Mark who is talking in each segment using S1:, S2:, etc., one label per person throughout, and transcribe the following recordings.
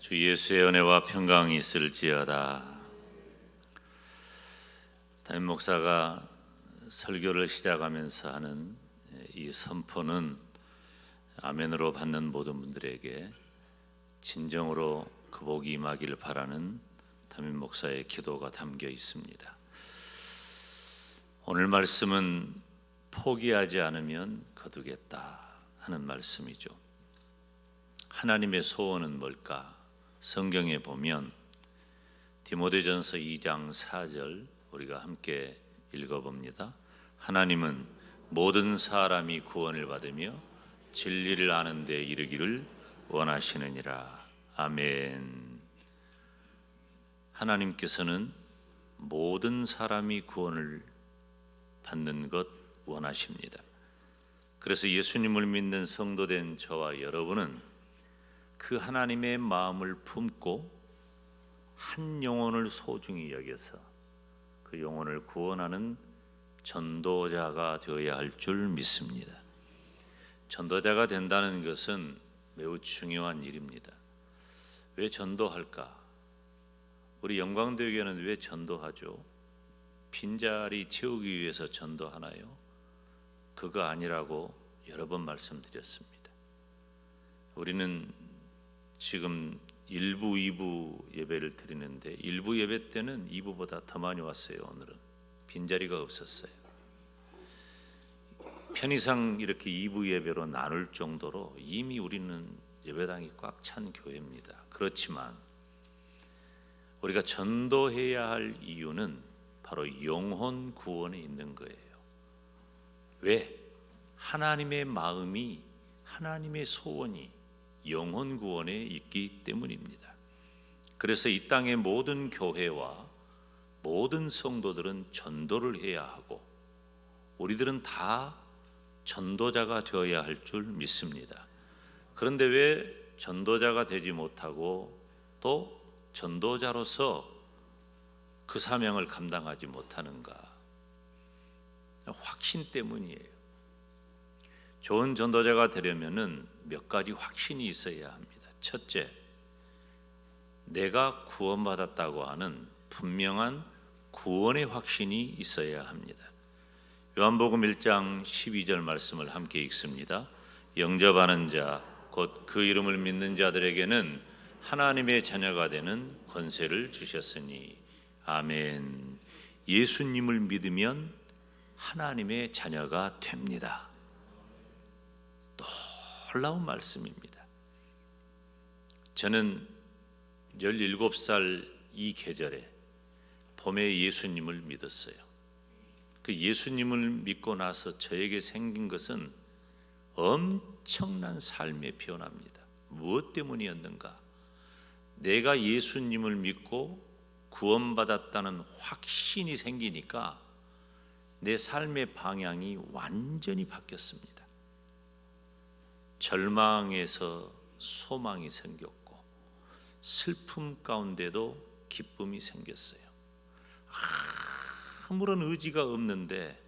S1: 주 예수의 은혜와 평강이 있을지어다. 담임 목사가 설교를 시작하면서 하는 이 선포는 아멘으로 받는 모든 분들에게 진정으로 그 복이 임하기를 바라는 담임 목사의 기도가 담겨 있습니다. 오늘 말씀은 포기하지 않으면 거두겠다 하는 말씀이죠. 하나님의 소원은 뭘까? 성경에 보면 디모데전서 2장 4절 우리가 함께 읽어봅니다. 하나님은 모든 사람이 구원을 받으며 진리를 아는 데 이르기를 원하시느니라. 아멘. 하나님께서는 모든 사람이 구원을 받는 것 원하십니다. 그래서 예수님을 믿는 성도된 저와 여러분은 그 하나님의 마음을 품고 한 영혼을 소중히 여겨서 그 영혼을 구원하는 전도자가 되어야 할 줄 믿습니다. 전도자가 된다는 것은 매우 중요한 일입니다. 왜 전도할까? 우리 영광대교회는 왜 전도하죠? 빈자리 채우기 위해서 전도하나요? 그거 아니라고 여러 번 말씀드렸습니다. 우리는 지금 1부, 2부 예배를 드리는데 1부 예배 때는 2부보다 더 많이 왔어요. 오늘은 빈자리가 없었어요. 편의상 이렇게 2부 예배로 나눌 정도로 이미 우리는 예배당이 꽉 찬 교회입니다. 그렇지만 우리가 전도해야 할 이유는 바로 영혼 구원에 있는 거예요. 왜? 하나님의 마음이, 하나님의 소원이 영혼 구원에 있기 때문입니다. 그래서 이 땅의 모든 교회와 모든 성도들은 전도를 해야 하고 우리들은 다 전도자가 되어야 할 줄 믿습니다. 그런데 왜 전도자가 되지 못하고 또 전도자로서 그 사명을 감당하지 못하는가? 확신 때문이에요. 좋은 전도자가 되려면은 몇 가지 확신이 있어야 합니다. 첫째, 내가 구원받았다고 하는 분명한 구원의 확신이 있어야 합니다. 요한복음 1장 12절 말씀을 함께 읽습니다. 영접하는 자, 곧 그 이름을 믿는 자들에게는 하나님의 자녀가 되는 권세를 주셨으니. 아멘. 예수님을 믿으면 하나님의 자녀가 됩니다. 놀라운 말씀입니다. 저는 17살 이 계절에 봄에 예수님을 믿었어요. 그 예수님을 믿고 나서 저에게 생긴 것은 엄청난 삶의 변화입니다. 무엇 때문이었는가? 내가 예수님을 믿고 구원받았다는 확신이 생기니까 내 삶의 방향이 완전히 바뀌었습니다. 절망에서 소망이 생겼고 슬픔 가운데도 기쁨이 생겼어요. 아무런 의지가 없는데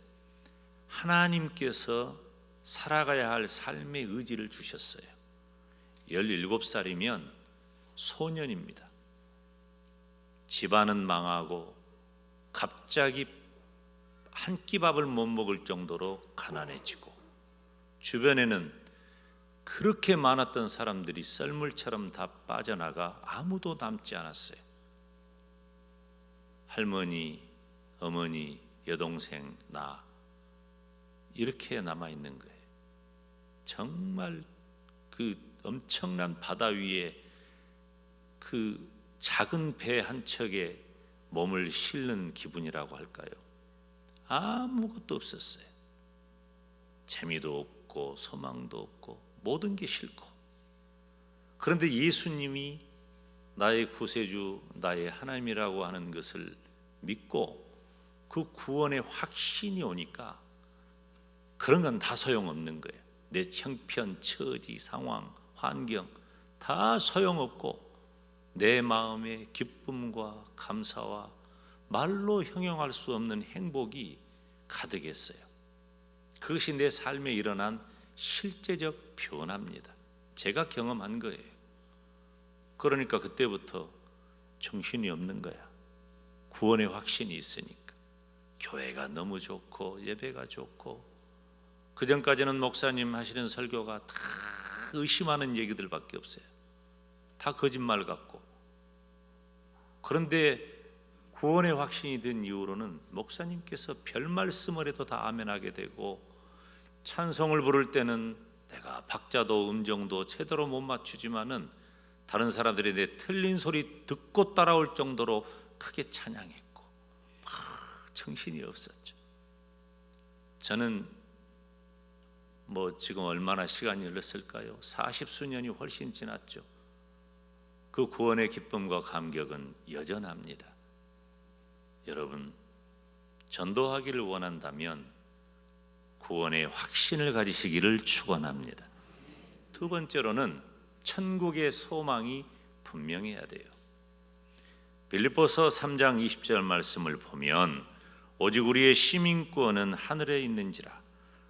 S1: 하나님께서 살아가야 할 삶의 의지를 주셨어요. 17살이면 소년입니다. 집안은 망하고 갑자기 한 끼 밥을 못 먹을 정도로 가난해지고 주변에는 그렇게 많았던 사람들이 썰물처럼 다 빠져나가 아무도 남지 않았어요. 할머니, 어머니, 여동생, 나 이렇게 남아있는 거예요. 정말 그 엄청난 바다 위에 그 작은 배 한 척에 몸을 실는 기분이라고 할까요? 아무것도 없었어요. 재미도 없고 소망도 없고 모든 게 싫고. 그런데 예수님이 나의 구세주, 나의 하나님이라고 하는 것을 믿고 그 구원의 확신이 오니까 그런 건 다 소용없는 거예요. 내 형편, 처지, 상황, 환경 다 소용없고 내 마음의 기쁨과 감사와 말로 형용할 수 없는 행복이 가득했어요. 그것이 내 삶에 일어난 실제적 변화입니다. 제가 경험한 거예요. 그러니까 그때부터 정신이 없는 거야. 구원의 확신이 있으니까. 교회가 너무 좋고 예배가 좋고, 그전까지는 목사님 하시는 설교가 다 의심하는 얘기들밖에 없어요. 다 거짓말 같고. 그런데 구원의 확신이 든 이후로는 목사님께서 별 말씀을 해도 다 아멘하게 되고, 찬송을 부를 때는 내가 박자도 음정도 제대로 못 맞추지만은 다른 사람들이 내 틀린 소리 듣고 따라올 정도로 크게 찬양했고, 막 정신이 없었죠. 저는 지금 얼마나 시간이 흘렀을까요? 40수년이 훨씬 지났죠. 그 구원의 기쁨과 감격은 여전합니다. 여러분, 전도하기를 원한다면 구원의 확신을 가지시기를 축원합니다. 두 번째로는 천국의 소망이 분명해야 돼요. 빌립보서 3장 20절 말씀을 보면, 오직 우리의 시민권은 하늘에 있는지라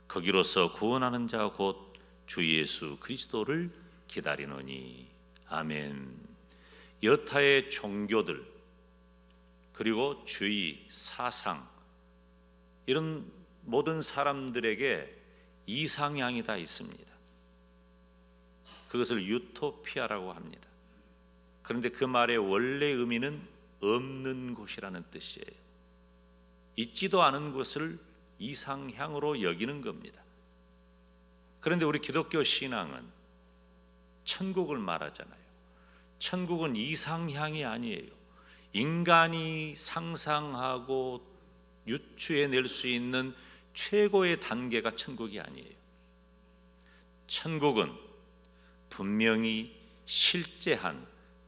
S1: 거기로서 구원하는 자 곧 주 예수 그리스도를 기다리노니. 아멘. 여타의 종교들, 그리고 주의, 사상, 이런 모든 사람들에게 이상향이 다 있습니다. 그것을 유토피아라고 합니다. 그런데 그 말의 원래 의미는 없는 곳이라는 뜻이에요. 있지도 않은 것을 이상향으로 여기는 겁니다. 그런데 우리 기독교 신앙은 천국을 말하잖아요. 천국은 이상향이 아니에요. 인간이 상상하고 유추해낼 수 있는 최고의 단계가 천국이 아니에요. 천국은 분명히 실제한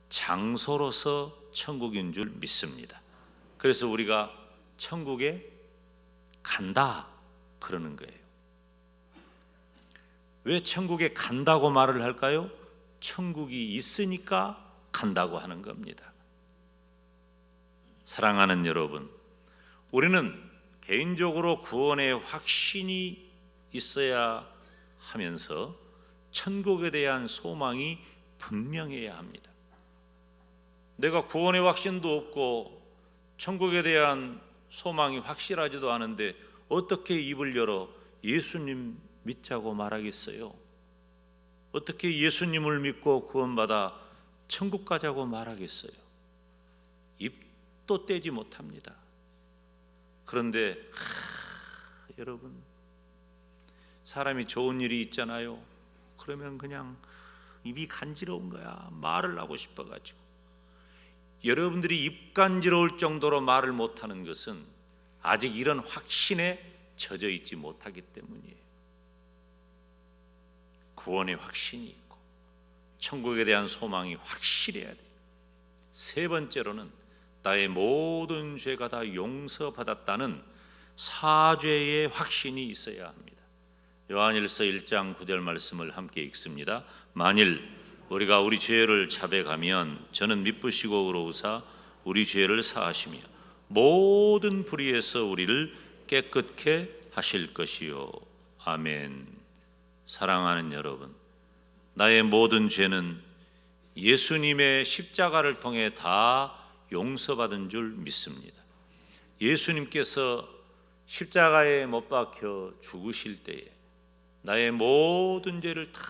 S1: 장소로서 천국인 줄 믿습니다. 그래서 우리가 천국에 간다 그러는 거예요. 왜 천국에 간다고 말을 할까요? 천국이 있으니까 간다고 하는 겁니다. 사랑하는 여러분, 우리는 개인적으로 구원의 확신이 있어야 하면서 천국에 대한 소망이 분명해야 합니다. 내가 구원의 확신도 없고 천국에 대한 소망이 확실하지도 않은데 어떻게 입을 열어 예수님 믿자고 말하겠어요? 어떻게 예수님을 믿고 구원받아 천국 가자고 말하겠어요? 입도 떼지 못합니다. 그런데 여러분, 사람이 좋은 일이 있잖아요. 그러면 그냥 입이 간지러운 거야. 말을 하고 싶어가지고. 여러분들이 입 간지러울 정도로 말을 못하는 것은 아직 이런 확신에 젖어 있지 못하기 때문이에요. 구원의 확신이 있고 천국에 대한 소망이 확실해야 돼요. 세 번째로는 나의 모든 죄가 다 용서받았다는 사죄의 확신이 있어야 합니다. 요한일서 1장 9절 말씀을 함께 읽습니다. 만일 우리가 우리 죄를 자백하면 저는 미쁘시고 의로우사 우리 죄를 사하시며 모든 불의에서 우리를 깨끗게 하실 것이요. 아멘. 사랑하는 여러분, 나의 모든 죄는 예수님의 십자가를 통해 다 용서받은 줄 믿습니다. 예수님께서 십자가에 못 박혀 죽으실 때에 나의 모든 죄를 다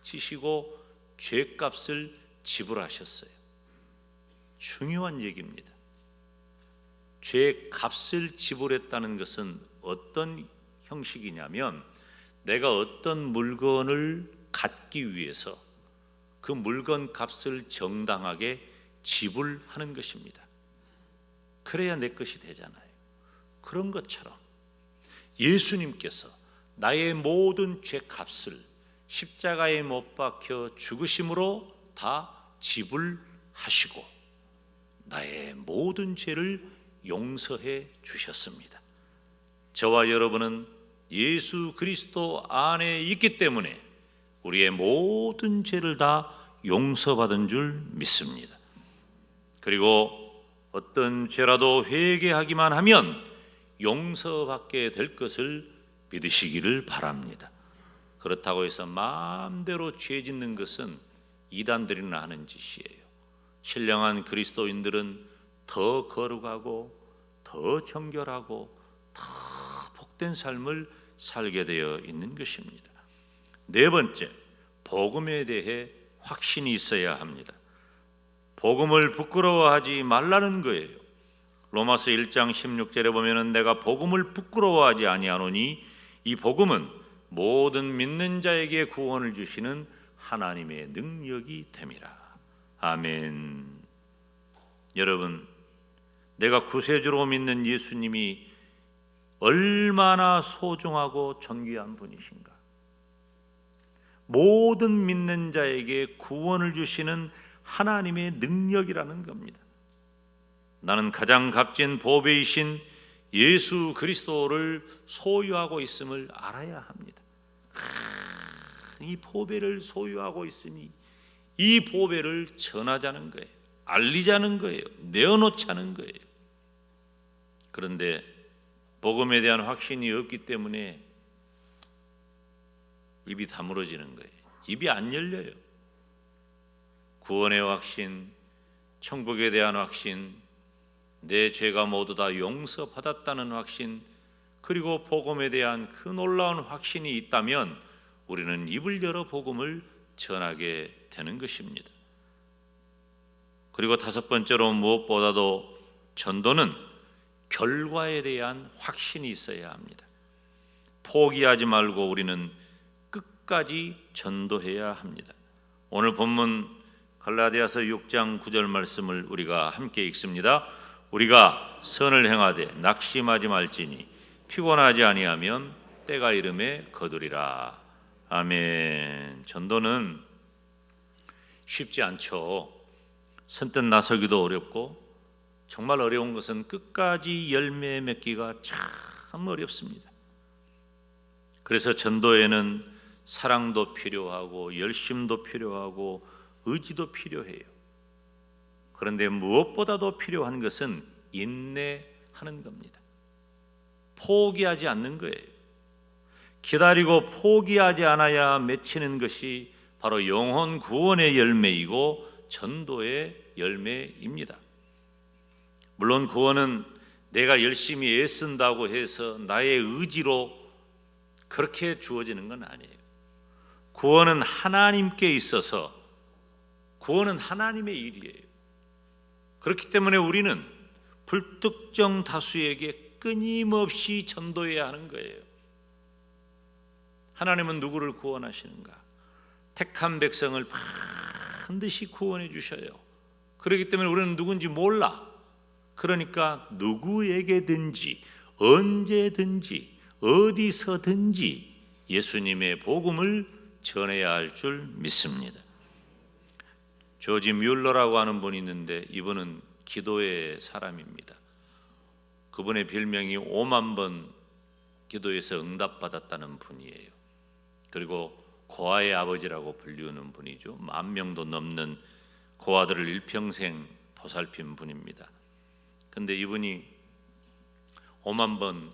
S1: 지시고 죄값을 지불하셨어요. 중요한 얘기입니다. 죄값을 지불했다는 것은 어떤 형식이냐면, 내가 어떤 물건을 갖기 위해서 그 물건 값을 정당하게 지불하는 것입니다. 그래야 내 것이 되잖아요. 그런 것처럼 예수님께서 나의 모든 죄값을 십자가에 못 박혀 죽으심으로 다 지불하시고 나의 모든 죄를 용서해 주셨습니다. 저와 여러분은 예수 그리스도 안에 있기 때문에 우리의 모든 죄를 다 용서받은 줄 믿습니다. 그리고 어떤 죄라도 회개하기만 하면 용서받게 될 것을 믿으시기를 바랍니다. 그렇다고 해서 마음대로 죄 짓는 것은 이단들이나 하는 짓이에요. 신령한 그리스도인들은 더 거룩하고 더 정결하고 더 복된 삶을 살게 되어 있는 것입니다. 네 번째, 복음에 대해 확신이 있어야 합니다. 복음을 부끄러워하지 말라는 거예요. 로마서 1장 16절에 보면은 내가 복음을 부끄러워하지 아니하노니 이 복음은 모든 믿는 자에게 구원을 주시는 하나님의 능력이 됨이라. 아멘. 여러분, 내가 구세주로 믿는 예수님이 얼마나 소중하고 존귀한 분이신가. 모든 믿는 자에게 구원을 주시는 하나님의 능력이라는 겁니다. 나는 가장 값진 보배이신 예수 그리스도를 소유하고 있음을 알아야 합니다. 이 보배를 소유하고 있으니 이 보배를 전하자는 거예요. 알리자는 거예요. 내어놓자는 거예요. 그런데 복음에 대한 확신이 없기 때문에 입이 다물어지는 거예요. 입이 안 열려요. 구원의 확신, 천국에 대한 확신, 내 죄가 모두 다 용서받았다는 확신, 그리고 복음에 대한 그 놀라운 확신이 있다면 우리는 입을 열어 복음을 전하게 되는 것입니다. 그리고 다섯 번째로 무엇보다도 전도는 결과에 대한 확신이 있어야 합니다. 포기하지 말고 우리는 끝까지 전도해야 합니다. 오늘 본문 갈라디아서 6장 9절 말씀을 우리가 함께 읽습니다. 우리가 선을 행하되 낙심하지 말지니 피곤하지 아니하면 때가 이름에 거두리라. 아멘. 전도는 쉽지 않죠. 선뜻 나서기도 어렵고 정말 어려운 것은 끝까지 열매 맺기가 참 어렵습니다. 그래서 전도에는 사랑도 필요하고 열심도 필요하고 의지도 필요해요. 그런데 무엇보다도 필요한 것은 인내하는 겁니다. 포기하지 않는 거예요. 기다리고 포기하지 않아야 맺히는 것이 바로 영혼 구원의 열매이고 전도의 열매입니다. 물론 구원은 내가 열심히 애쓴다고 해서 나의 의지로 그렇게 주어지는 건 아니에요. 구원은 하나님께 있어서 구원은 하나님의 일이에요. 그렇기 때문에 우리는 불특정 다수에게 끊임없이 전도해야 하는 거예요. 하나님은 누구를 구원하시는가? 택한 백성을 반드시 구원해 주셔요. 그렇기 때문에 우리는 누군지 몰라. 그러니까 누구에게든지 언제든지 어디서든지 예수님의 복음을 전해야 할 줄 믿습니다. 조지 뮬러라고 하는 분이 있는데 이분은 기도의 사람입니다. 그분의 별명이 5만 번 기도해서 응답받았다는 분이에요. 그리고 고아의 아버지라고 불리우는 분이죠. 10,000명도 넘는 고아들을 일평생 보살핀 분입니다. 근데 이분이 5만 번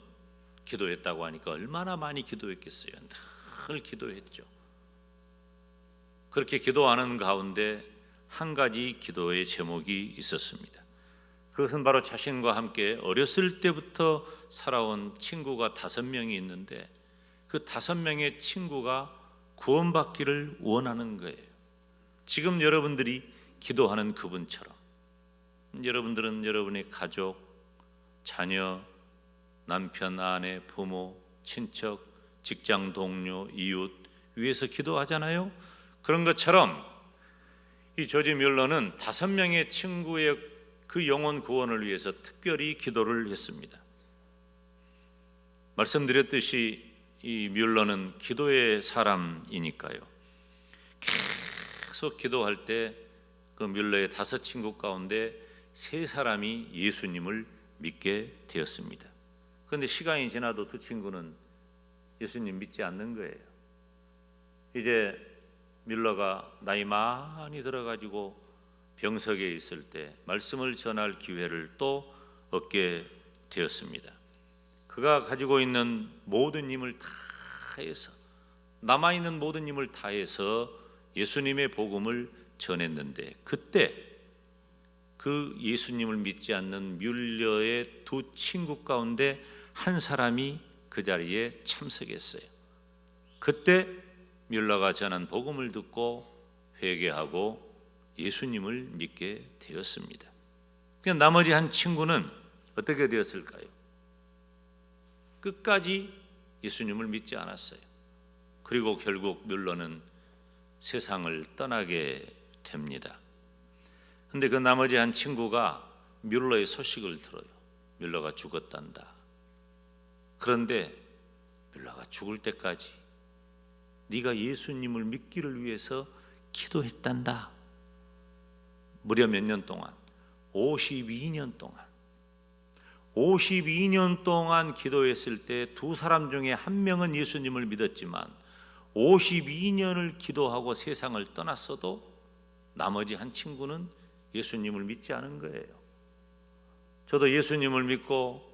S1: 기도했다고 하니까 얼마나 많이 기도했겠어요. 늘 기도했죠. 그렇게 기도하는 가운데 한 가지 기도의 제목이 있었습니다. 그것은 바로 자신과 함께 어렸을 때부터 살아온 친구가 5명이 있는데 그 5명의 친구가 구원받기를 원하는 거예요. 지금 여러분들이 기도하는 그분처럼 여러분들은 여러분의 가족, 자녀, 남편, 아내, 부모, 친척, 직장 동료, 이웃 위해서 기도하잖아요. 그런 것처럼 이 조지 뮬러는 5명의 친구의 그 영혼 구원을 위해서 특별히 기도를 했습니다. 말씀드렸듯이 이 뮬러는 기도의 사람이니까요. 계속 기도할 때 그 뮬러의 5 친구 가운데 3사람이 예수님을 믿게 되었습니다. 그런데 시간이 지나도 2 친구는 예수님 믿지 않는 거예요. 이제 뮬러가 나이 많이 들어가지고 병석에 있을 때 말씀을 전할 기회를 또 얻게 되었습니다. 그가 가지고 있는 모든 힘을 다해서 남아있는 모든 힘을 다해서 예수님의 복음을 전했는데, 그때 그 예수님을 믿지 않는 뮬러의 두 친구 가운데 한 사람이 그 자리에 참석했어요. 그때 뮬러가 전한 복음을 듣고 회개하고 예수님을 믿게 되었습니다. 나머지 한 친구는 어떻게 되었을까요? 끝까지 예수님을 믿지 않았어요. 그리고 결국 뮬러는 세상을 떠나게 됩니다. 그런데 그 나머지 한 친구가 뮬러의 소식을 들어요. 뮬러가 죽었단다. 그런데 뮬러가 죽을 때까지 네가 예수님을 믿기를 위해서 기도했단다. 무려 몇 년 동안? 52년 동안 기도했을 때 두 사람 중에 한 명은 예수님을 믿었지만 52년을 기도하고 세상을 떠났어도 나머지 한 친구는 예수님을 믿지 않은 거예요. 저도 예수님을 믿고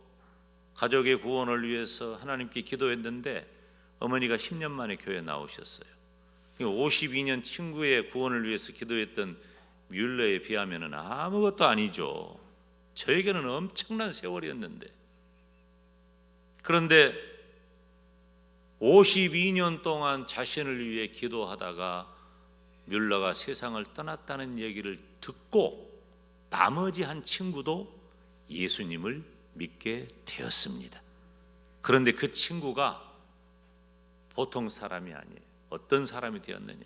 S1: 가족의 구원을 위해서 하나님께 기도했는데 어머니가 10년 만에 교회에 나오셨어요. 52년 친구의 구원을 위해서 기도했던 뮬러에 비하면 아무것도 아니죠. 저에게는 엄청난 세월이었는데, 그런데 52년 동안 자신을 위해 기도하다가 뮬러가 세상을 떠났다는 얘기를 듣고 나머지 한 친구도 예수님을 믿게 되었습니다. 그런데 그 친구가 보통 사람이 아니에요. 어떤 사람이 되었느냐?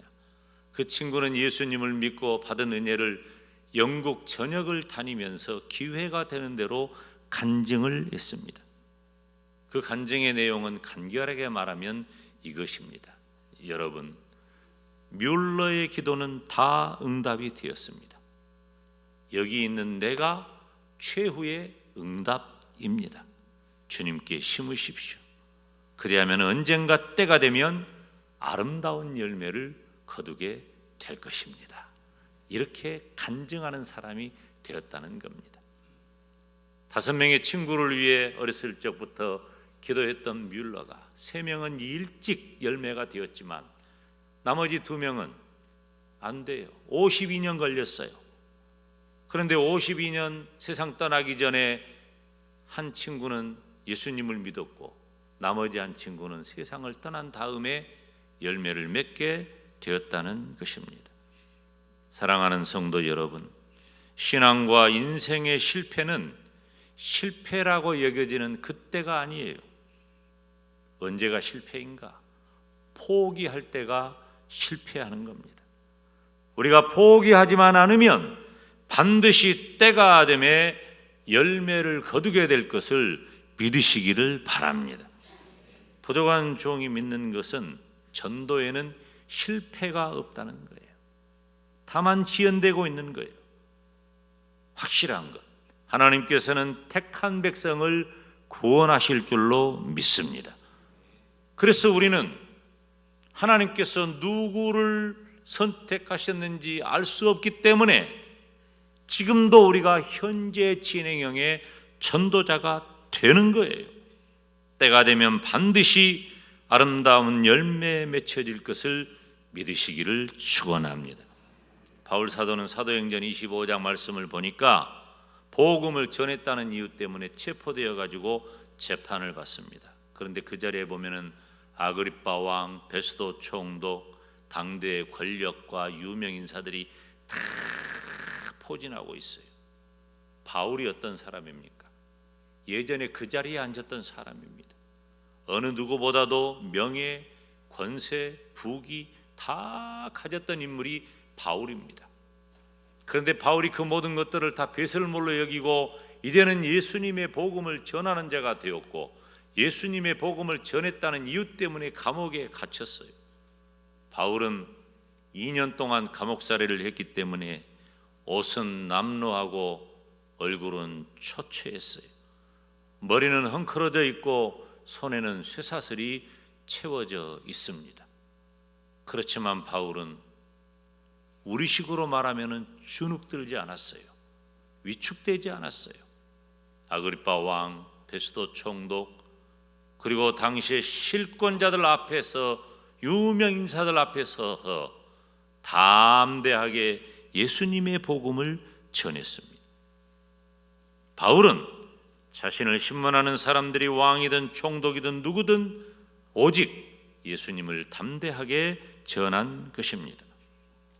S1: 그 친구는 예수님을 믿고 받은 은혜를 영국 전역을 다니면서 기회가 되는 대로 간증을 했습니다. 그 간증의 내용은 간결하게 말하면 이것입니다. 여러분, 뮬러의 기도는 다 응답이 되었습니다. 여기 있는 내가 최후의 응답입니다. 주님께 심으십시오. 그리하면 언젠가 때가 되면 아름다운 열매를 거두게 될 것입니다. 이렇게 간증하는 사람이 되었다는 겁니다. 5명의 친구를 위해 어렸을 적부터 기도했던 뮬러가 3명은 일찍 열매가 되었지만 나머지 2명은 안 돼요. 52년 걸렸어요. 그런데 52년 세상 떠나기 전에 한 친구는 예수님을 믿었고 나머지 한 친구는 세상을 떠난 다음에 열매를 맺게 되었다는 것입니다. 사랑하는 성도 여러분, 신앙과 인생의 실패는 실패라고 여겨지는 그때가 아니에요. 언제가 실패인가? 포기할 때가 실패하는 겁니다. 우리가 포기하지만 않으면 반드시 때가 되매 열매를 거두게 될 것을 믿으시기를 바랍니다. 부족한 종이 믿는 것은 전도에는 실패가 없다는 거예요. 다만 지연되고 있는 거예요. 확실한 것, 하나님께서는 택한 백성을 구원하실 줄로 믿습니다. 그래서 우리는 하나님께서 누구를 선택하셨는지 알 수 없기 때문에 지금도 우리가 현재 진행형의 전도자가 되는 거예요. 때가 되면 반드시 아름다운 열매 맺혀질 것을 믿으시기를 축원합니다. 바울 사도는 사도행전 25장 말씀을 보니까 복음을 전했다는 이유 때문에 체포되어 가지고 재판을 받습니다. 그런데 그 자리에 보면은 아그리빠 왕, 베스도 총독, 당대의 권력과 유명 인사들이 다 포진하고 있어요. 바울이 어떤 사람입니까? 예전에 그 자리에 앉았던 사람입니다. 어느 누구보다도 명예, 권세, 부귀 다 가졌던 인물이 바울입니다. 그런데 바울이 그 모든 것들을 다 배설물로 여기고 이제는 예수님의 복음을 전하는 자가 되었고 예수님의 복음을 전했다는 이유 때문에 감옥에 갇혔어요. 바울은 2년 동안 감옥살이를 했기 때문에 옷은 남루하고 얼굴은 초췌했어요. 머리는 헝클어져 있고 손에는 쇠사슬이 채워져 있습니다. 그렇지만 바울은 우리식으로 말하면 주눅들지 않았어요. 위축되지 않았어요. 아그리빠 왕, 베스도 총독, 그리고 당시의 실권자들 앞에서, 유명 인사들 앞에서 담대하게 예수님의 복음을 전했습니다. 바울은 자신을 신문하는 사람들이 왕이든 총독이든 누구든 오직 예수님을 담대하게 전한 것입니다.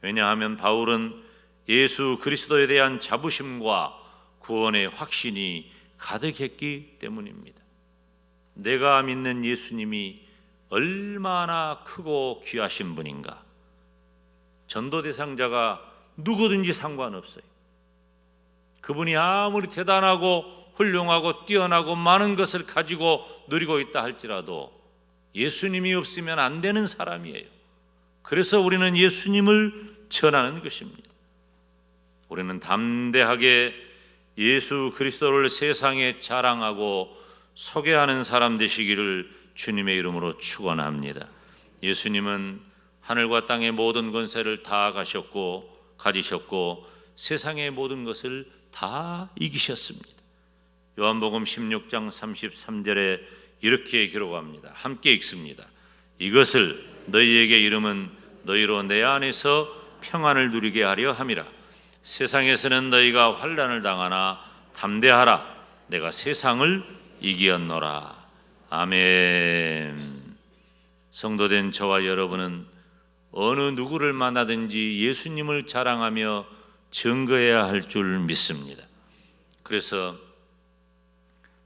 S1: 왜냐하면 바울은 예수 그리스도에 대한 자부심과 구원의 확신이 가득했기 때문입니다. 내가 믿는 예수님이 얼마나 크고 귀하신 분인가. 전도 대상자가 누구든지 상관없어요. 그분이 아무리 대단하고 훌륭하고 뛰어나고 많은 것을 가지고 누리고 있다 할지라도 예수님이 없으면 안 되는 사람이에요. 그래서 우리는 예수님을 전하는 것입니다. 우리는 담대하게 예수 그리스도를 세상에 자랑하고 소개하는 사람 되시기를 주님의 이름으로 축원합니다. 예수님은 하늘과 땅의 모든 권세를 다 가지셨고 세상의 모든 것을 다 이기셨습니다. 요한복음 16장 33절에 이렇게 기록합니다. 함께 읽습니다. 이것을 너희에게 이름은 너희로 내 안에서 평안을 누리게 하려 함이라. 세상에서는 너희가 환난을 당하나 담대하라. 내가 세상을 이기었노라. 아멘. 성도된 저와 여러분은 어느 누구를 만나든지 예수님을 자랑하며 증거해야 할 줄 믿습니다. 그래서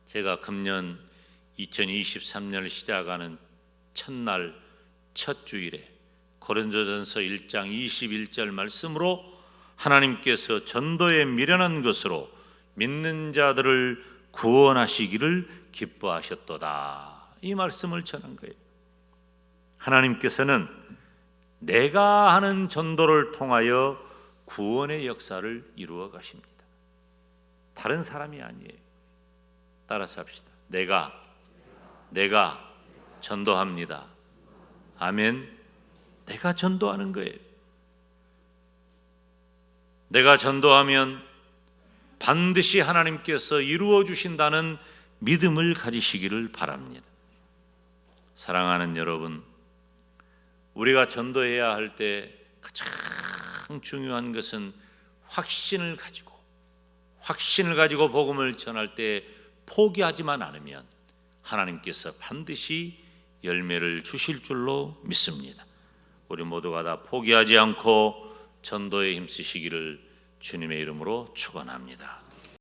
S1: 제가 금년 2023년을 시작하는 첫날 첫 주일에 고린도전서 1장 21절 말씀으로 하나님께서 전도에 미련한 것으로 믿는 자들을 구원하시기를 기뻐하셨도다, 이 말씀을 전한 거예요. 하나님께서는 내가 하는 전도를 통하여 구원의 역사를 이루어 가십니다. 다른 사람이 아니에요. 따라서 합시다. 내가 전도합니다. 아멘. 내가 전도하는 거예요. 내가 전도하면 반드시 하나님께서 이루어 주신다는 믿음을 가지시기를 바랍니다. 사랑하는 여러분, 우리가 전도해야 할 때 가장 중요한 것은 확신을 가지고 복음을 전할 때 포기하지만 않으면 하나님께서 반드시 열매를 주실 줄로 믿습니다. 우리 모두가 다 포기하지 않고 전도에 힘쓰시기를 주님의 이름으로 축원합니다.